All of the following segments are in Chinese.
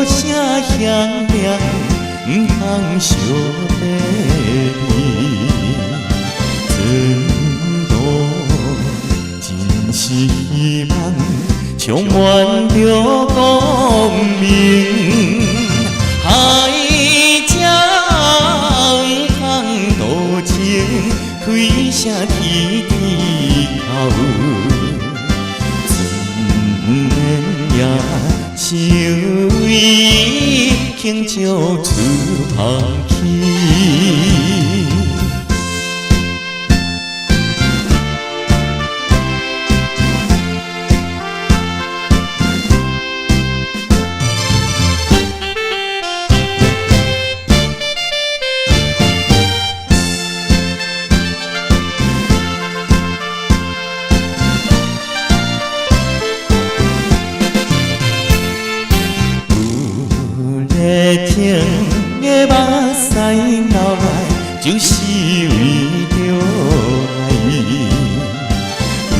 声响亮，不通相别离。寸度真是希望，充满着光明。海才不通渡情，开声啼啼哭。春眠夜，想伊轻照厝旁起。情的目屎流来，就是为着爱伊。为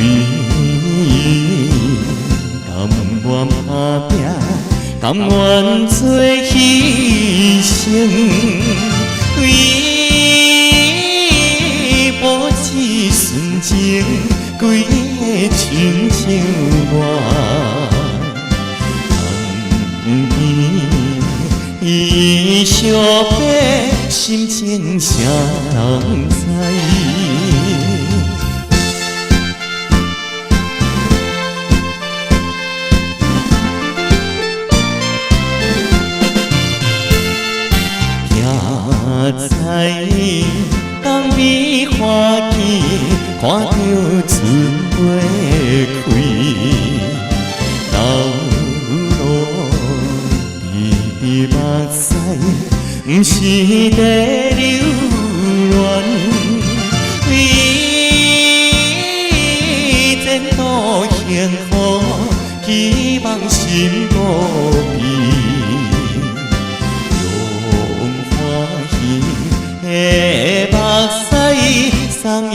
甘愿打拼，甘愿做牺牲，为保持纯情，规个亲像我。伊相别心情谁人知？徛在东边花季，看着春花开。目屎不是在流乱，为前途幸福，希望心无变。用欢喜的目屎送伊。